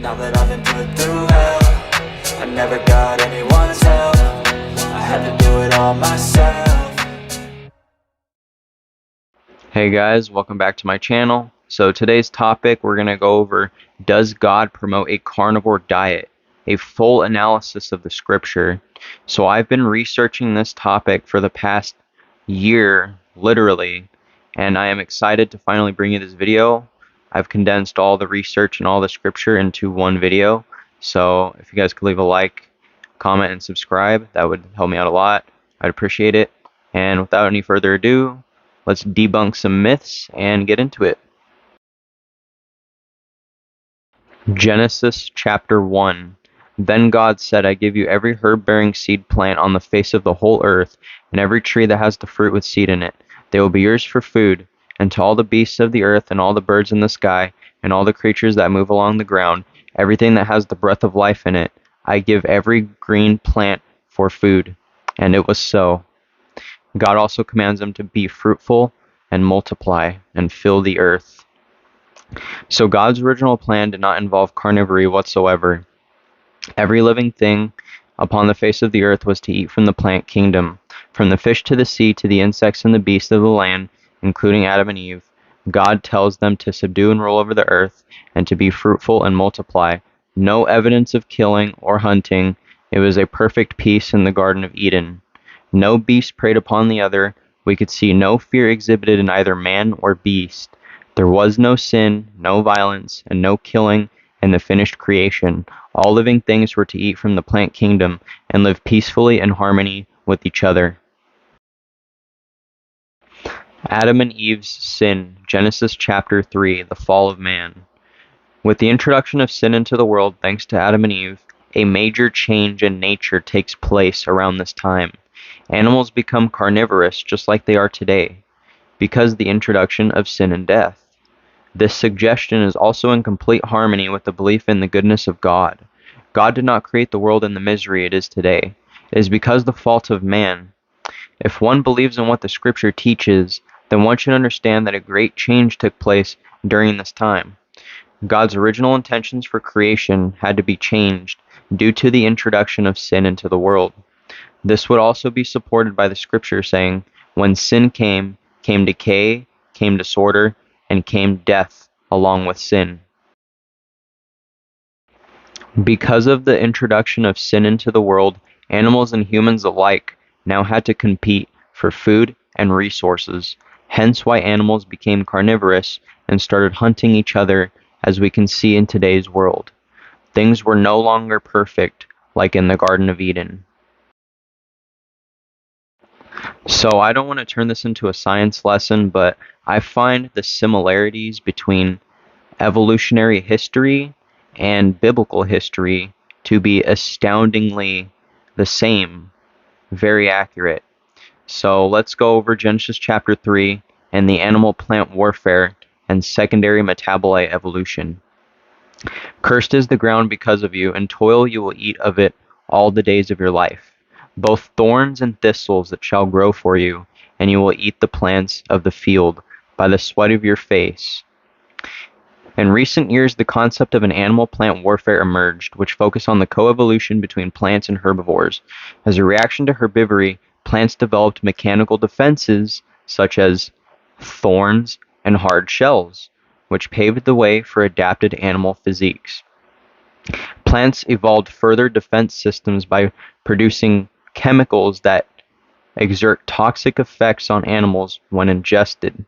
Now that I've been put through hell, I never got anyone's help. I had to do it all myself. Hey guys, welcome back to my channel. So today's topic, we're going to go over, does God promote a carnivore diet? A full analysis of the scripture. So I've been researching this topic for the past year, literally, and I am excited to finally bring you this video. I've condensed all the research and all the scripture into one video. So if you guys could leave a like, comment, and subscribe, that would help me out a lot. I'd appreciate it. And without any further ado, let's debunk some myths and get into it. Genesis chapter 1. Then God said, I give you every herb-bearing seed plant on the face of the whole earth, and every tree that has the fruit with seed in it. They will be yours for food, and to all the beasts of the earth, and all the birds in the sky, and all the creatures that move along the ground, everything that has the breath of life in it, I give every green plant for food. And it was so. God also commands them to be fruitful and multiply and fill the earth. So God's original plan did not involve carnivory whatsoever. Every living thing upon the face of the earth was to eat from the plant kingdom, from the fish to the sea to the insects and the beasts of the land, including Adam and Eve. God tells them to subdue and rule over the earth and to be fruitful and multiply. No evidence of killing or hunting. It was a perfect peace in the Garden of Eden. No beast preyed upon the other. We could see no fear exhibited in either man or beast. There was no sin, no violence, and no killing in the finished creation. All living things were to eat from the plant kingdom and live peacefully in harmony with each other. Adam and Eve's sin, Genesis chapter 3, the fall of man. With the introduction of sin into the world, thanks to Adam and Eve, a major change in nature takes place around this time. Animals become carnivorous just like they are today, because of the introduction of sin and death. This suggestion is also in complete harmony with the belief in the goodness of God. God did not create the world in the misery it is today. It is because of the fault of man. If one believes in what the scripture teaches, then one should understand that a great change took place during this time. God's original intentions for creation had to be changed due to the introduction of sin into the world. This would also be supported by the scripture saying, when sin came decay, came disorder, and came death along with sin. Because of the introduction of sin into the world, animals and humans alike now had to compete for food and resources. Hence why animals became carnivorous and started hunting each other, as we can see in today's world. Things were no longer perfect like in the Garden of Eden. So I don't want to turn this into a science lesson, but I find the similarities between evolutionary history and biblical history to be astoundingly the same, very accurate. So let's go over Genesis chapter 3 and the animal-plant warfare and secondary metabolite evolution. Cursed is the ground because of you, and toil you will eat of it all the days of your life. Both thorns and thistles it shall grow for you, and you will eat the plants of the field by the sweat of your face. In recent years, the concept of an animal-plant warfare emerged, which focused on the coevolution between plants and herbivores. As a reaction to herbivory, plants developed mechanical defenses such as thorns and hard shells, which paved the way for adapted animal physiques. Plants evolved further defense systems by producing chemicals that exert toxic effects on animals when ingested.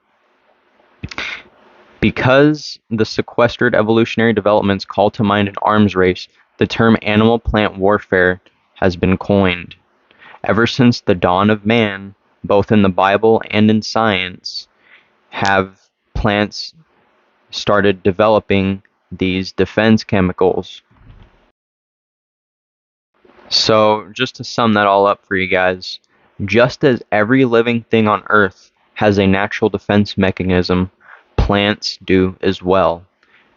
Because the sequestered evolutionary developments call to mind an arms race, the term animal-plant warfare has been coined. Ever since the dawn of man, both in the Bible and in science, have plants started developing these defense chemicals. So, just to sum that all up for you guys, just as every living thing on Earth has a natural defense mechanism, plants do as well.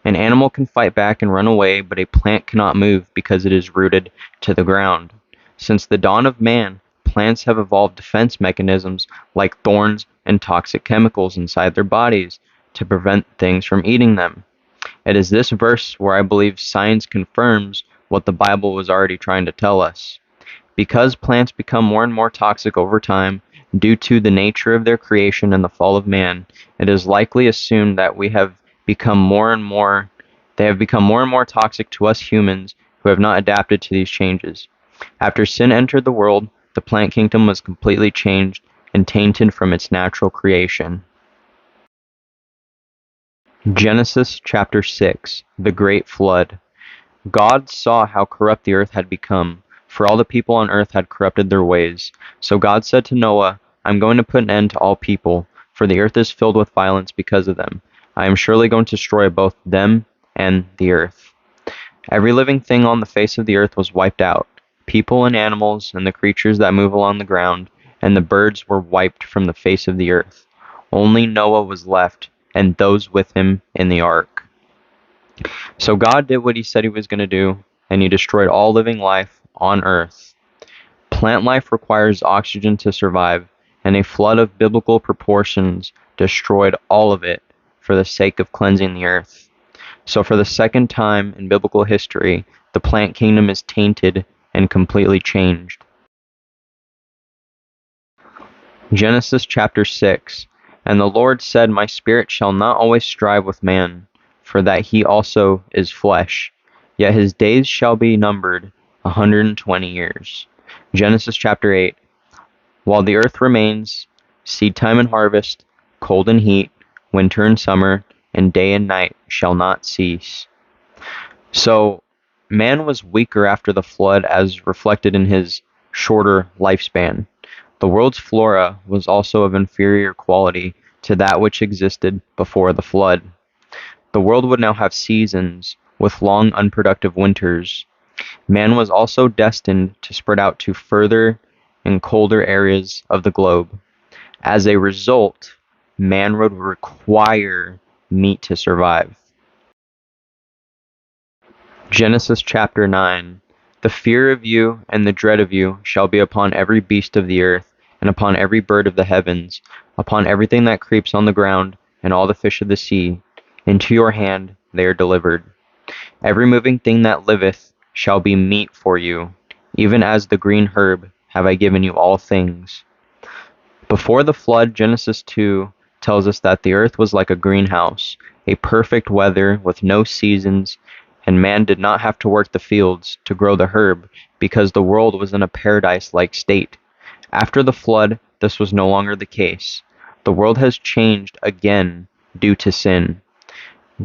An animal can fight back and run away, but a plant cannot move because it is rooted to the ground. Since the dawn of man, plants have evolved defense mechanisms like thorns and toxic chemicals inside their bodies to prevent things from eating them. It is this verse where I believe science confirms what the Bible was already trying to tell us. Because plants become more and more toxic over time due to the nature of their creation and the fall of man, it is likely assumed that they have become more and more toxic to us humans who have not adapted to these changes. After sin entered the world, the plant kingdom was completely changed and tainted from its natural creation. Genesis chapter 6, the Great Flood. God saw how corrupt the earth had become, for all the people on earth had corrupted their ways. So God said to Noah, I'm going to put an end to all people, for the earth is filled with violence because of them. I am surely going to destroy both them and the earth. Every living thing on the face of the earth was wiped out, people and animals and the creatures that move along the ground, and the birds were wiped from the face of the earth. Only Noah was left, and those with him in the ark. So God did what he said he was going to do, and he destroyed all living life on earth. Plant life requires oxygen to survive, and a flood of biblical proportions destroyed all of it for the sake of cleansing the earth. So for the second time in biblical history, the plant kingdom is tainted and completely changed. Genesis chapter 6. And the Lord said, My spirit shall not always strive with man, for that he also is flesh. Yet his days shall be numbered 120 years. Genesis chapter 8. While the earth remains, seed time and harvest, cold and heat, winter and summer, and day and night shall not cease. So man was weaker after the flood as reflected in his shorter lifespan. The world's flora was also of inferior quality to that which existed before the flood. The world would now have seasons, with long unproductive winters. Man was also destined to spread out to further and colder areas of the globe. As a result, man would require meat to survive. Genesis chapter 9. The fear of you and the dread of you shall be upon every beast of the earth, and upon every bird of the heavens, upon everything that creeps on the ground, and all the fish of the sea. Into your hand they are delivered. Every moving thing that liveth shall be meat for you, even as the green herb have I given you all things. Before the flood, Genesis 2 tells us that the earth was like a greenhouse, a perfect weather with no seasons, and man did not have to work the fields to grow the herb because the world was in a paradise-like state. After the flood, this was no longer the case. The world has changed again due to sin.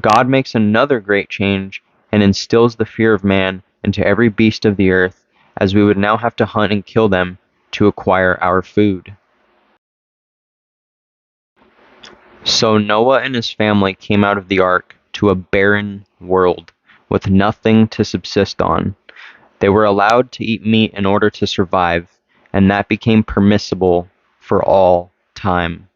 God makes another great change and instills the fear of man into every beast of the earth, as we would now have to hunt and kill them to acquire our food. So Noah and his family came out of the ark to a barren world with nothing to subsist on. They were allowed to eat meat in order to survive, and that became permissible for all time.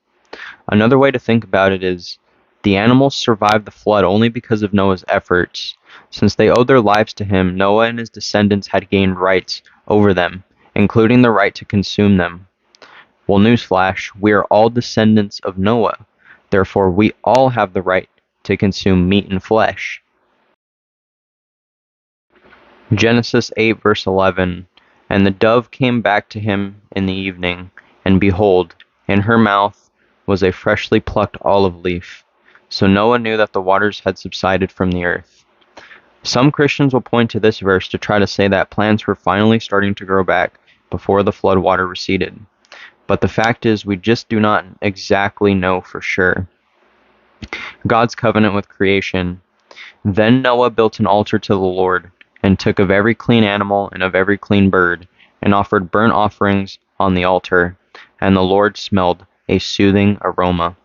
Another way to think about it is the animals survived the flood only because of Noah's efforts. Since they owed their lives to him, Noah and his descendants had gained rights over them, including the right to consume them. Well, newsflash, we are all descendants of Noah. Therefore, we all have the right to consume meat and flesh. Genesis 8 verse 11. And the dove came back to him in the evening, and behold, in her mouth was a freshly plucked olive leaf. So Noah knew that the waters had subsided from the earth. Some Christians will point to this verse to try to say that plants were finally starting to grow back before the flood water receded. But the fact is, we just do not exactly know for sure. God's covenant with creation. Then Noah built an altar to the Lord, and took of every clean animal and of every clean bird, and offered burnt offerings on the altar, and the Lord smelled a soothing aroma.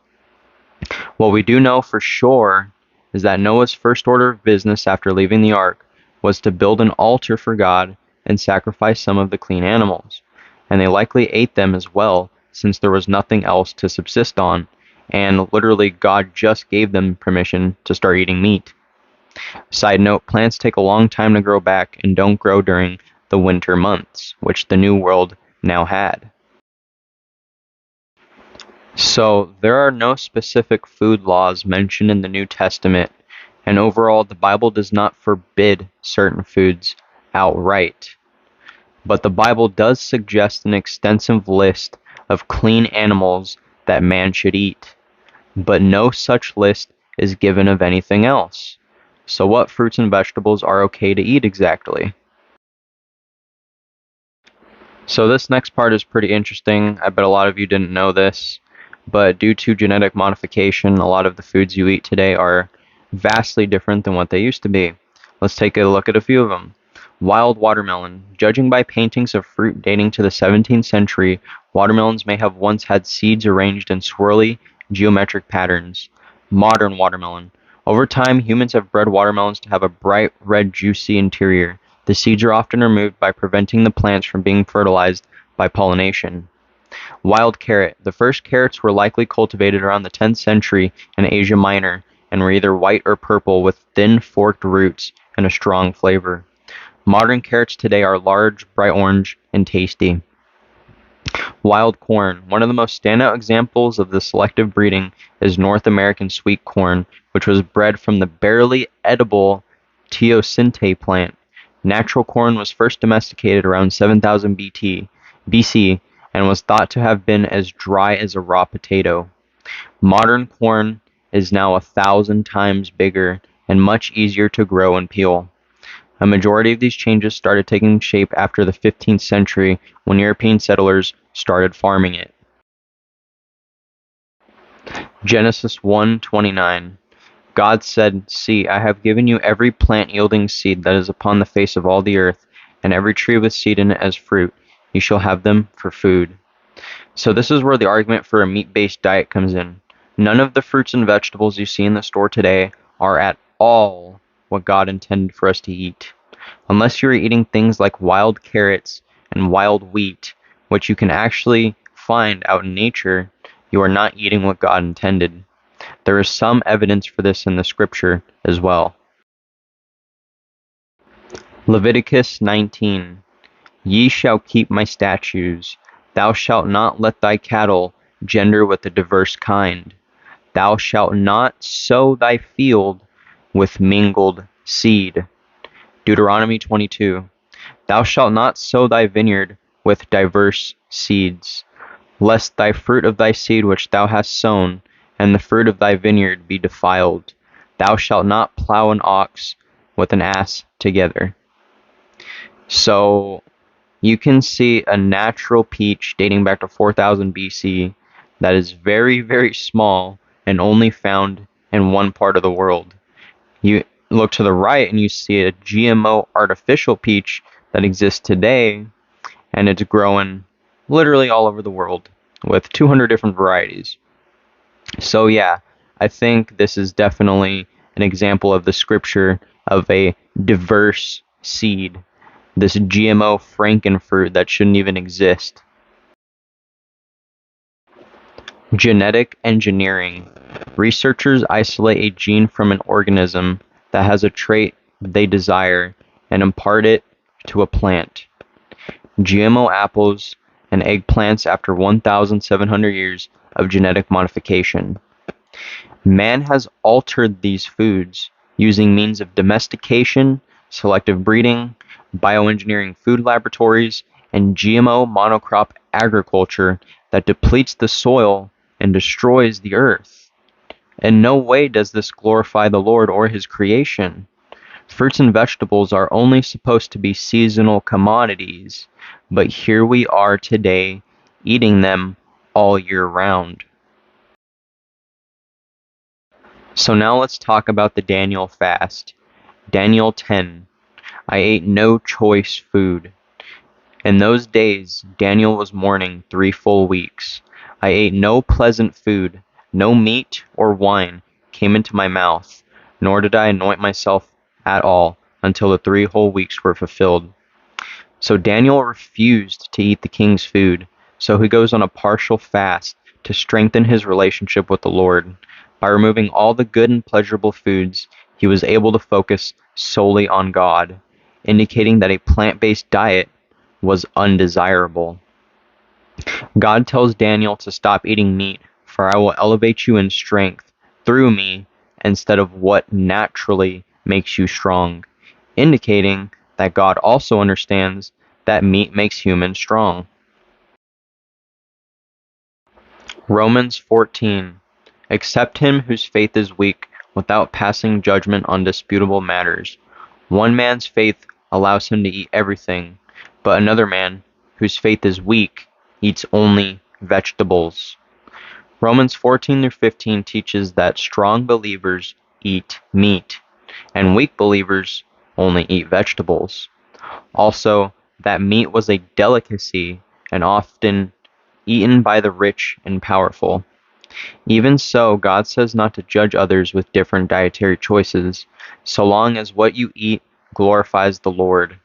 What we do know for sure is that Noah's first order of business after leaving the ark was to build an altar for God and sacrifice some of the clean animals. And they likely ate them as well, since there was nothing else to subsist on, and literally God just gave them permission to start eating meat. Side note, plants take a long time to grow back and don't grow during the winter months, which the New World now had. So, there are no specific food laws mentioned in the New Testament And overall, the Bible does not forbid certain foods outright, but the Bible does suggest an extensive list of clean animals that man should eat, but no such list is given of anything else. So what fruits and vegetables are okay to eat exactly? So this next part is pretty interesting. I bet a lot of you didn't know this, but due to genetic modification, a lot of the foods you eat today are vastly different than what they used to be. Let's take a look at a few of them. Wild watermelon. Judging by paintings of fruit dating to the 17th century, watermelons may have once had seeds arranged in swirly, geometric patterns. Modern watermelon. Over time, humans have bred watermelons to have a bright red, juicy interior. The seeds are often removed by preventing the plants from being fertilized by pollination. Wild carrot. The first carrots were likely cultivated around the 10th century in Asia Minor and were either white or purple with thin forked roots and a strong flavor. Modern carrots today are large, bright orange, and tasty. Wild corn. One of the most standout examples of the selective breeding is North American sweet corn, which was bred from the barely edible teosinte plant. Natural corn was first domesticated around 7000 BC and was thought to have been as dry as a raw potato. Modern corn is now 1,000 times bigger and much easier to grow and peel. A majority of these changes started taking shape after the 15th century when European settlers started farming it. Genesis 1:29. God said, "See, I have given you every plant yielding seed that is upon the face of all the earth, and every tree with seed in it as fruit. You shall have them for food." So this is where the argument for a meat-based diet comes in. None of the fruits and vegetables you see in the store today are at all what God intended for us to eat. Unless you're eating things like wild carrots and wild wheat, which you can actually find out in nature, you are not eating what God intended. There is some evidence for this in the scripture as well. Leviticus 19. Ye shall keep my statutes. Thou shalt not let thy cattle gender with a diverse kind. Thou shalt not sow thy field with mingled seed. Deuteronomy 22. Thou shalt not sow thy vineyard with diverse seeds, lest thy fruit of thy seed which thou hast sown, and the fruit of thy vineyard be defiled. Thou shalt not plow an ox with an ass together. So you can see a natural peach dating back to 4000 BC that is very, very small and only found in one part of the world. You look to the right and you see a GMO artificial peach that exists today, and it's growing literally all over the world with 200 different varieties. So yeah, I think this is definitely an example of the scripture of a diverse seed, this GMO frankenfruit that shouldn't even exist. Genetic engineering. Researchers isolate a gene from an organism that has a trait they desire and impart it to a plant. GMO apples and eggplants after 1,700 years of genetic modification. Man has altered these foods using means of domestication, selective breeding, bioengineering food laboratories, and GMO monocrop agriculture that depletes the soil and destroys the earth. In no way does this glorify the Lord or his creation. Fruits and vegetables are only supposed to be seasonal commodities, but here we are today eating them all year round. So now let's talk about the Daniel fast. Daniel 10. I ate no choice food. In those days, Daniel was mourning 3 full weeks. I ate no pleasant food, no meat or wine came into my mouth, nor did I anoint myself at all until the 3 whole weeks were fulfilled. So Daniel refused to eat the king's food, so he goes on a partial fast to strengthen his relationship with the Lord. By removing all the good and pleasurable foods, he was able to focus solely on God, indicating that a plant-based diet was undesirable. God tells Daniel to stop eating meat, for I will elevate you in strength through me instead of what naturally makes you strong, indicating that God also understands that meat makes humans strong. Romans 14. Accept him whose faith is weak without passing judgment on disputable matters. One man's faith allows him to eat everything, but another man, whose faith is weak, eats only vegetables. Romans 14-15 teaches that strong believers eat meat, and weak believers only eat vegetables. Also, that meat was a delicacy and often eaten by the rich and powerful. Even so, God says not to judge others with different dietary choices, so long as what you eat glorifies the Lord.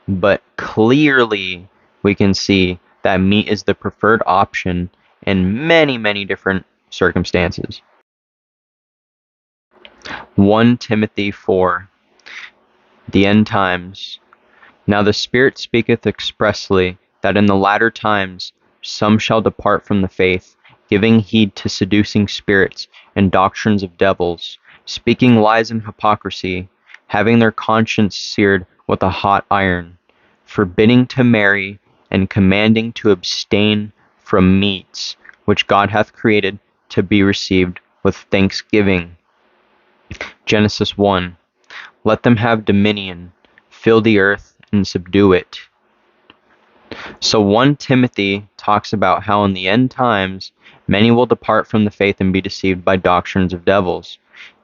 But clearly, we can see that meat is the preferred option in many, many different circumstances. 1 Timothy 4. The end times. Now the Spirit speaketh expressly, that in the latter times some shall depart from the faith, giving heed to seducing spirits and doctrines of devils, speaking lies and hypocrisy, having their conscience seared with a hot iron, forbidding to marry, and commanding to abstain from meats, which God hath created to be received with thanksgiving. Genesis 1. Let them have dominion, fill the earth, and subdue it. So 1 Timothy talks about how in the end times, many will depart from the faith and be deceived by doctrines of devils.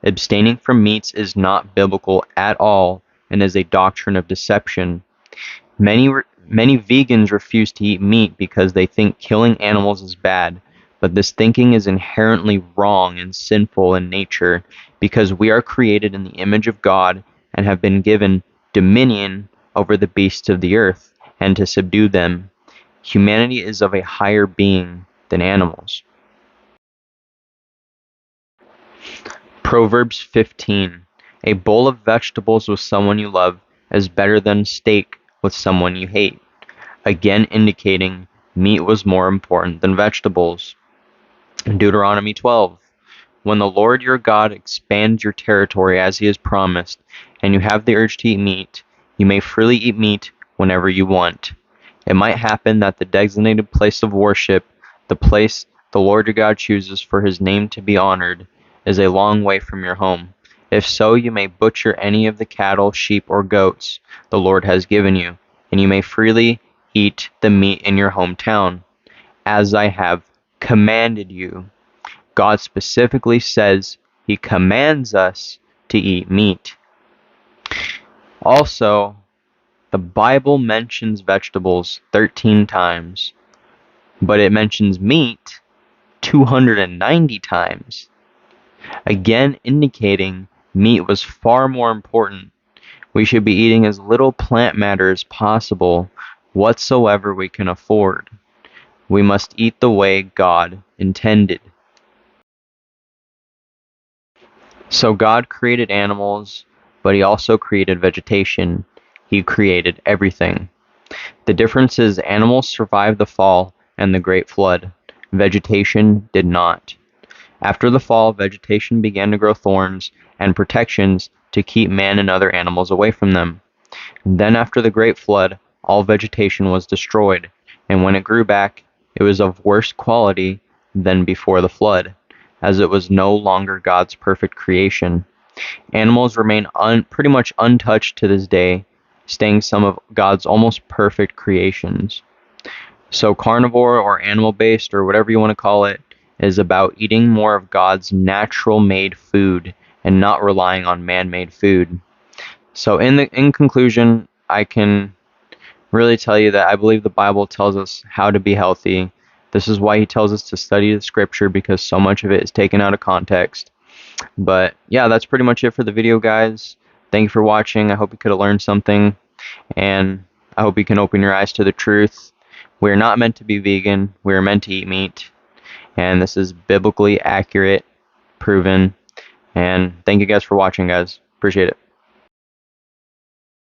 Abstaining from meats is not biblical at all and is a doctrine of deception. Many vegans refuse to eat meat because they think killing animals is bad, but this thinking is inherently wrong and sinful in nature because we are created in the image of God and have been given dominion over the beasts of the earth and to subdue them. Humanity is of a higher being than animals. Proverbs 15. A bowl of vegetables with someone you love is better than steak with someone you hate, again indicating meat was more important than vegetables. Deuteronomy 12. When the Lord your God expands your territory as he has promised, and you have the urge to eat meat, you may freely eat meat whenever you want. It might happen that the designated place of worship, the place the Lord your God chooses for his name to be honored, is a long way from your home. If so, you may butcher any of the cattle, sheep, or goats the Lord has given you, and you may freely eat the meat in your hometown, as I have commanded you. God specifically says he commands us to eat meat. Also, the Bible mentions vegetables 13 times, but it mentions meat 290 times, again indicating meat was far more important. We should be eating as little plant matter as possible, whatsoever we can afford. We must eat the way God intended. So God created animals, but he also created vegetation. He created everything. The difference is animals survived the fall and the great flood. Vegetation did not. After the fall, vegetation began to grow thorns and protections to keep man and other animals away from them. Then after the great flood, all vegetation was destroyed, and when it grew back, it was of worse quality than before the flood, as it was no longer God's perfect creation. Animals remain pretty much untouched to this day, staying some of God's almost perfect creations. So carnivore or animal-based or whatever you want to call it is about eating more of God's natural-made food and not relying on man-made food. So in conclusion, I can really tell you that I believe the Bible tells us how to be healthy. This is why he tells us to study the scripture, because so much of it is taken out of context. But yeah, that's pretty much it for the video, guys. Thank you for watching. I hope you could have learned something, and I hope you can open your eyes to the truth. We're not meant to be vegan. We're meant to eat meat, and this is biblically accurate, proven. And thank you guys for watching, guys. Appreciate it.